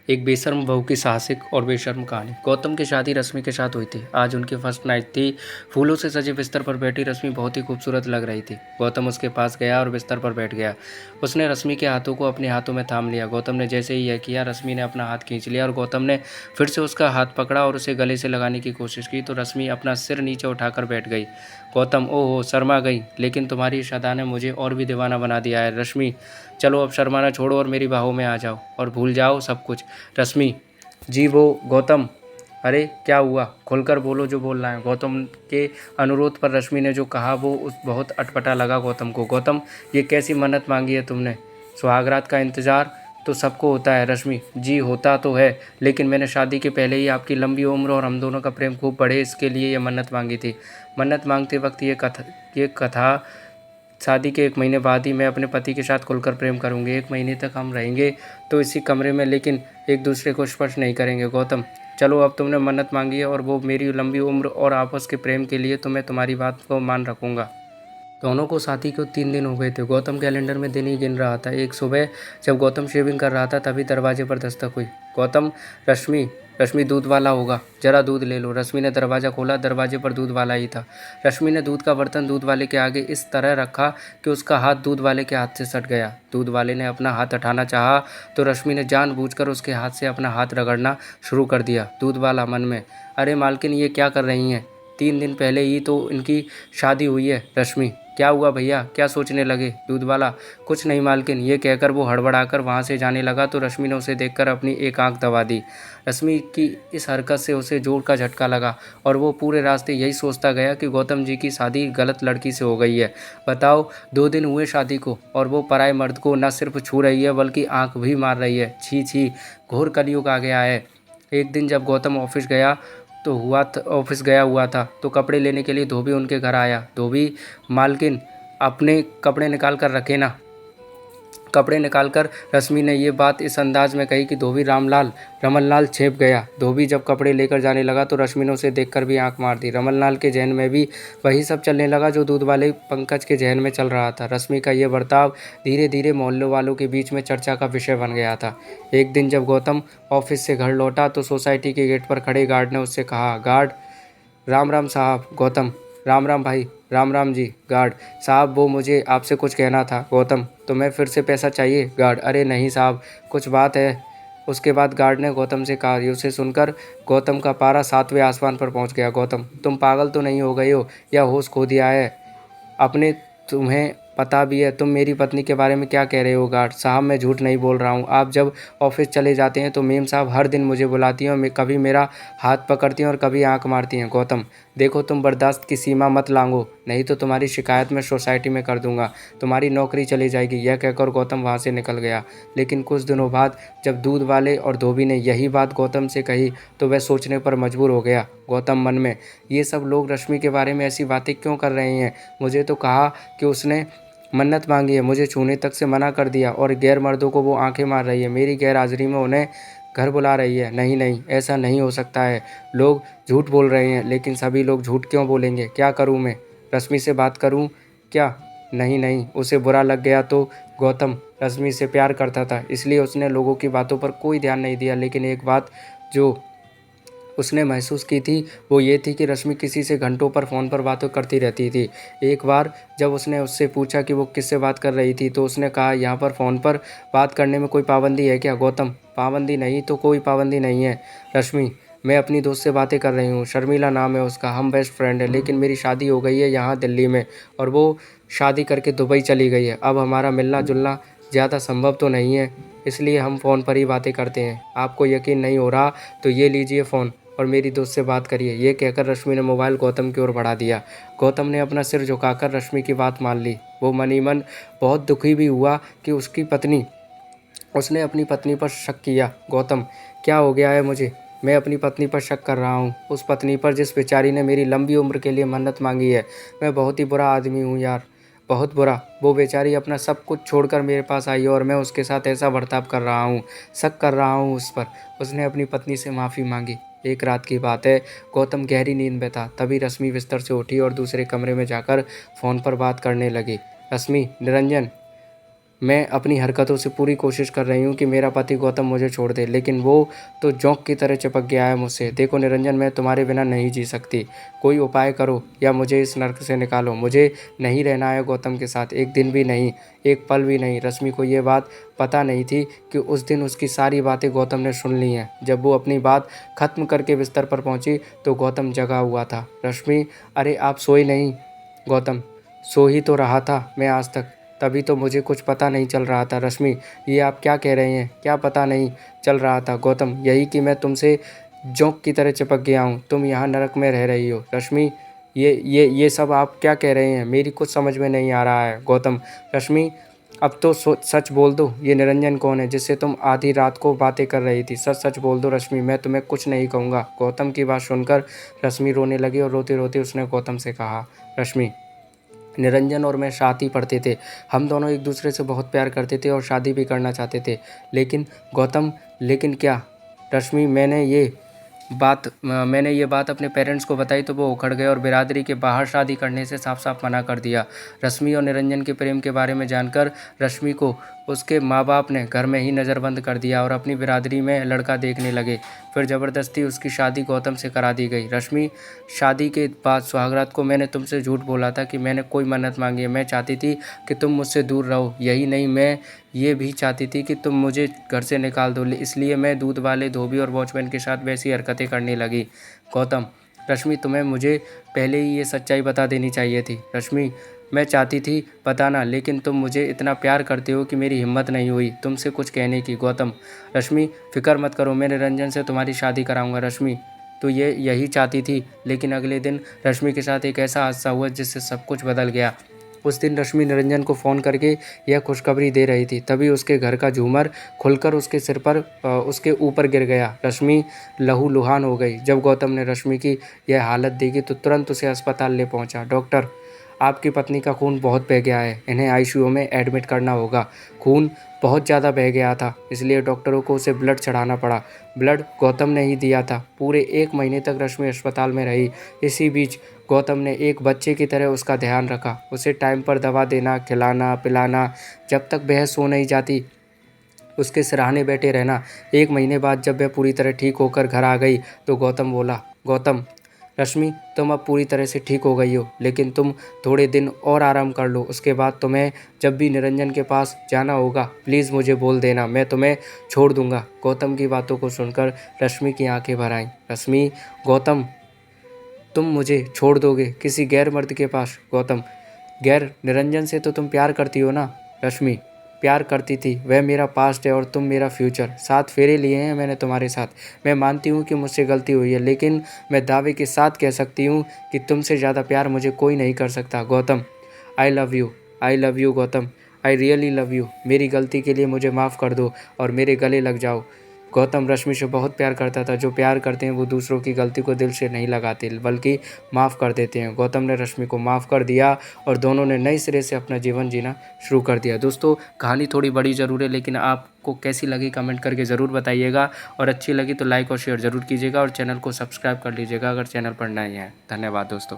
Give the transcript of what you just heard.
एक बेशर्म बहू की साहसिक और बेशर्म कहानी। गौतम की शादी रश्मि के साथ हुई थी। आज उनकी फर्स्ट नाइट थी। फूलों से सजे बिस्तर पर बैठी रश्मि बहुत ही खूबसूरत लग रही थी। गौतम उसके पास गया और बिस्तर पर बैठ गया। उसने रश्मि के हाथों को अपने हाथों में थाम लिया। गौतम ने जैसे ही यह किया, रश्मि ने अपना हाथ खींच लिया और गौतम ने फिर से उसका हाथ पकड़ा और उसे गले से लगाने की कोशिश की तो रश्मि अपना सिर नीचे उठाकर बैठ गई। गौतम ओहो शर्मा गई, लेकिन तुम्हारी इस अदा ने मुझे और भी दीवाना बना दिया है। रश्मि चलो अब शर्माना छोड़ो और मेरी बाहों में आ जाओ और भूल जाओ सब कुछ। रश्मि जी वो गौतम, अरे क्या हुआ, खुलकर बोलो जो बोलना है। गौतम के अनुरोध पर रश्मि ने जो कहा वो उस बहुत अटपटा लगा गौतम को। गौतम ये कैसी मन्नत मांगी है तुमने? सुहागरात का इंतज़ार तो सबको होता है। रश्मि जी होता तो है, लेकिन मैंने शादी के पहले ही आपकी लंबी उम्र और हम दोनों का प्रेम खूब बढ़े, इसके लिए ये मन्नत मांगी थी। मन्नत मांगते वक्त ये कथा शादी के 1 महीने बाद ही मैं अपने पति के साथ खुलकर प्रेम करूंगी। 1 महीने तक हम रहेंगे तो इसी कमरे में, लेकिन एक दूसरे को स्पर्श नहीं करेंगे। गौतम चलो अब तुमने मन्नत मांगी है और वो मेरी लंबी उम्र और आपस के प्रेम के लिए, तो मैं तुम्हारी बात को मान रखूँगा। दोनों को शादी को 3 दिन हो गए थे। गौतम कैलेंडर में दिन ही गिन रहा था। एक सुबह जब गौतम शेविंग कर रहा था तभी दरवाजे पर दस्तक हुई। गौतम रश्मि रश्मि दूध वाला होगा, जरा दूध ले लो। रश्मि ने दरवाज़ा खोला। दरवाजे पर दूध वाला ही था। रश्मि ने दूध का बर्तन दूध वाले के आगे इस तरह रखा कि उसका हाथ दूध वाले के हाथ से सट गया। दूध वाले ने अपना हाथ हटाना चाहा तो रश्मि ने जानबूझकर उसके हाथ से अपना हाथ रगड़ना शुरू कर दिया। दूध वाला मन में, अरे मालकिन ये क्या कर रही हैं? 3 दिन पहले ही तो इनकी शादी हुई है। रश्मि क्या हुआ भैया, क्या सोचने लगे? दूध वाला कुछ नहीं मालकिन, ये कहकर वो हड़बड़ाकर वहाँ से जाने लगा तो रश्मि ने उसे देखकर अपनी एक आंख दबा दी। रश्मि की इस हरकत से उसे जोर का झटका लगा और वो पूरे रास्ते यही सोचता गया कि गौतम जी की शादी गलत लड़की से हो गई है। बताओ, 2 दिन हुए शादी को और वो पराए मर्द को न सिर्फ छू रही है बल्कि आंख भी मार रही है। छी छी, घोर कलयुग आ गया है। एक दिन जब गौतम ऑफिस गया हुआ था तो कपड़े लेने के लिए धोबी उनके घर आया। धोबी मालकिन अपने कपड़े निकाल कर रखे ना। कपड़े निकालकर रश्मि ने ये बात इस अंदाज में कही कि धोबी रमनलाल छेप गया। धोबी जब कपड़े लेकर जाने लगा तो रश्मि ने उसे देखकर भी आंख मार दी। रमनलाल के जहन में भी वही सब चलने लगा जो दूध वाले पंकज के जहन में चल रहा था। रश्मि का ये बर्ताव धीरे धीरे मोहल्ले वालों के बीच में चर्चा का विषय बन गया था। एक दिन जब गौतम ऑफिस से घर लौटा तो सोसाइटी के गेट पर खड़े गार्ड ने उससे कहा, गार्ड राम राम साहब। गौतम राम राम भाई। राम राम जी। गार्ड साहब वो मुझे आपसे कुछ कहना था। गौतम तो मैं फिर से पैसा चाहिए? गार्ड अरे नहीं साहब, कुछ बात है। उसके बाद गार्ड ने गौतम से कहा। उसे सुनकर गौतम का पारा 7वें आसमान पर पहुंच गया। गौतम तुम पागल तो नहीं हो गए हो या होश खो दिया है अपने? तुम्हें पता भी है तुम मेरी पत्नी के बारे में क्या कह रहे हो? गार्ड साहब मैं झूठ नहीं बोल रहा हूँ। आप जब ऑफिस चले जाते हैं तो मेम साहब हर दिन मुझे बुलाती हैं और कभी मेरा हाथ पकड़ती हैं और कभी आंख मारती हैं। गौतम देखो तुम बर्दाश्त की सीमा मत लांघो, नहीं तो तुम्हारी शिकायत मैं सोसाइटी में कर दूंगा, तुम्हारी नौकरी चली जाएगी। यह कहकर गौतम वहाँ से निकल गया। लेकिन कुछ दिनों बाद जब दूध वाले और धोबी ने यही बात गौतम से कही तो वह सोचने पर मजबूर हो गया। गौतम मन में, ये सब लोग रश्मि के बारे में ऐसी बातें क्यों कर रहे हैं? मुझे तो कहा कि उसने मन्नत मांगी है, मुझे छूने तक से मना कर दिया और गैर मर्दों को वो आंखें मार रही है। मेरी गैर हाजिरी में उन्हें घर बुला रही है। नहीं नहीं, ऐसा नहीं हो सकता है। लोग झूठ बोल रहे हैं, लेकिन सभी लोग झूठ क्यों बोलेंगे? क्या करूं मैं? रश्मि से बात करूं क्या? नहीं नहीं, उसे बुरा लग गया तो? गौतम रश्मि से प्यार करता था, इसलिए उसने लोगों की बातों पर कोई ध्यान नहीं दिया। लेकिन एक बात जो उसने महसूस की थी वो ये थी कि रश्मि किसी से घंटों पर फ़ोन पर बातें करती रहती थी। एक बार जब उसने उससे पूछा कि वो किससे बात कर रही थी तो उसने कहा, यहाँ पर फ़ोन पर बात करने में कोई पाबंदी है क्या? गौतम पाबंदी नहीं तो कोई पाबंदी नहीं है। रश्मि मैं अपनी दोस्त से बातें कर रही हूँ, शर्मिला नाम है उसका, हम बेस्ट फ्रेंड है, लेकिन मेरी शादी हो गई है यहाँ दिल्ली में और वो शादी करके दुबई चली गई है। अब हमारा मिलना जुलना ज़्यादा संभव तो नहीं है, इसलिए हम फ़ोन पर ही बातें करते हैं। आपको यकीन नहीं हो रहा तो ये लीजिए फ़ोन और मेरी दोस्त से बात करिए। ये कहकर रश्मि ने मोबाइल गौतम की ओर बढ़ा दिया। गौतम ने अपना सिर झुकाकर रश्मि की बात मान ली। वो मन ही मन बहुत दुखी भी हुआ कि उसने अपनी पत्नी पर शक किया। गौतम क्या हो गया है मुझे? मैं अपनी पत्नी पर शक कर रहा हूँ, उस पत्नी पर जिस बेचारी ने मेरी लंबी उम्र के लिए मन्नत मांगी है। मैं बहुत ही बुरा आदमी हूँ यार, बहुत बुरा। वो बेचारी अपना सब कुछ छोड़कर मेरे पास आई और मैं उसके साथ ऐसा बर्ताव कर रहा हूँ, शक कर रहा हूँ उस पर। उसने अपनी पत्नी से माफ़ी मांगी। एक रात की बात है, गौतम गहरी नींद में था, तभी रश्मि बिस्तर से उठी और दूसरे कमरे में जाकर फ़ोन पर बात करने लगी। रश्मि निरंजन मैं अपनी हरकतों से पूरी कोशिश कर रही हूँ कि मेरा पति गौतम मुझे छोड़ दे, लेकिन वो तो जोंक की तरह चिपक गया है मुझसे। देखो निरंजन, मैं तुम्हारे बिना नहीं जी सकती। कोई उपाय करो या मुझे इस नर्क से निकालो। मुझे नहीं रहना है गौतम के साथ, एक दिन भी नहीं, एक पल भी नहीं। रश्मि को ये बात पता नहीं थी कि उस दिन उसकी सारी बातें गौतम ने सुन ली हैं। जब वो अपनी बात खत्म करके बिस्तर पर पहुंची तो गौतम जगा हुआ था। रश्मि, अरे आप सोई नहीं? गौतम, सो ही तो रहा था मैं आज तक, तभी तो मुझे कुछ पता नहीं चल रहा था। रश्मि, ये आप क्या कह रहे हैं? क्या पता नहीं चल रहा था? गौतम, यही कि मैं तुमसे जोंक की तरह चिपक गया हूँ। तुम यहाँ नरक में रह रही हो। रश्मि, ये सब आप क्या कह रहे हैं? मेरी कुछ समझ में नहीं आ रहा है। गौतम, रश्मि अब तो सच बोल दो, ये निरंजन कौन है जिससे तुम आधी रात को बातें कर रही थी? सच सच बोल दो रश्मि, मैं तुम्हें कुछ नहीं कहूँगा। गौतम की बात सुनकर रश्मि रोने लगी और रोते रोते उसने गौतम से कहा, रश्मि, निरंजन और मैं साथ ही पढ़ते थे। हम दोनों एक दूसरे से बहुत प्यार करते थे और शादी भी करना चाहते थे। लेकिन गौतम, लेकिन क्या? रश्मि, मैंने ये बात अपने पेरेंट्स को बताई तो वो उखड़ गए और बिरादरी के बाहर शादी करने से साफ साफ मना कर दिया। रश्मि और निरंजन के प्रेम के बारे में जानकर रश्मि को उसके माँ बाप ने घर में ही नज़रबंद कर दिया और अपनी बिरादरी में लड़का देखने लगे। फिर ज़बरदस्ती उसकी शादी गौतम से करा दी गई। रश्मि, शादी के बाद सुहागरात को मैंने तुमसे झूठ बोला था कि मैंने कोई मन्नत मांगी है। मैं चाहती थी कि तुम मुझसे दूर रहो। यही नहीं, मैं ये भी चाहती थी कि तुम मुझे घर से निकाल दो। इसलिए मैं दूध वाले, धोबी और वॉचमैन के साथ वैसी हरकतें करने लगी। गौतम, रश्मि, तुम्हें मुझे पहले ही ये सच्चाई बता देनी चाहिए थी। रश्मि, मैं चाहती थी बताना, लेकिन तुम मुझे इतना प्यार करते हो कि मेरी हिम्मत नहीं हुई तुमसे कुछ कहने की। गौतम, रश्मि, फिक्र मत करो, मैं निरंजन से तुम्हारी शादी कराऊंगा। रश्मि, तो ये यही चाहती थी। लेकिन अगले दिन रश्मि के साथ एक ऐसा हादसा हुआ जिससे सब कुछ बदल गया। उस दिन रश्मि निरंजन को फ़ोन करके यह खुशखबरी दे रही थी, तभी उसके घर का झूमर खुलकर उसके सिर पर उसके ऊपर गिर गया। रश्मि लहूलुहान हो गई। जब गौतम ने रश्मि की यह हालत देखी तो तुरंत उसे अस्पताल ले पहुंचा। डॉक्टर, आपकी पत्नी का खून बहुत बह गया है, इन्हें आईसीयू में एडमिट करना होगा। खून बहुत ज़्यादा बह गया था, इसलिए डॉक्टरों को उसे ब्लड चढ़ाना पड़ा। ब्लड गौतम ने ही दिया था। पूरे 1 महीने तक रश्मि अस्पताल में रही। इसी बीच गौतम ने एक बच्चे की तरह उसका ध्यान रखा, उसे टाइम पर दवा देना, खिलाना पिलाना, जब तक वह सो नहीं जाती उसके सिरहाने बैठे रहना। 1 महीने बाद जब वह पूरी तरह ठीक होकर घर आ गई तो गौतम बोला, गौतम, रश्मि, तुम अब पूरी तरह से ठीक हो गई हो, लेकिन तुम थोड़े दिन और आराम कर लो। उसके बाद तुम्हें जब भी निरंजन के पास जाना होगा प्लीज़ मुझे बोल देना, मैं तुम्हें छोड़ दूंगा। गौतम की बातों को सुनकर रश्मि की आंखें भर आईं। रश्मि, गौतम, तुम मुझे छोड़ दोगे किसी गैर मर्द के पास? गौतम, गैर? निरंजन से तो तुम प्यार करती हो ना? रश्मि, प्यार करती थी, वह मेरा पास्ट है और तुम मेरा फ्यूचर। 7 फेरे लिए हैं मैंने तुम्हारे साथ। मैं मानती हूँ कि मुझसे गलती हुई है, लेकिन मैं दावे के साथ कह सकती हूँ कि तुमसे ज़्यादा प्यार मुझे कोई नहीं कर सकता। Gautam, I love you, I love you Gautam, I really love you. मेरी गलती के लिए मुझे माफ़ कर दो और मेरे गले लग जाओ। गौतम रश्मि से बहुत प्यार करता था। जो प्यार करते हैं वो दूसरों की गलती को दिल से नहीं लगाते, बल्कि माफ़ कर देते हैं। गौतम ने रश्मि को माफ़ कर दिया और दोनों ने नए सिरे से अपना जीवन जीना शुरू कर दिया। दोस्तों, कहानी थोड़ी बड़ी ज़रूर है, लेकिन आपको कैसी लगी कमेंट करके ज़रूर बताइएगा, और अच्छी लगी तो लाइक और शेयर ज़रूर कीजिएगा और चैनल को सब्सक्राइब कर लीजिएगा अगर चैनल पर नए हैं। धन्यवाद दोस्तों।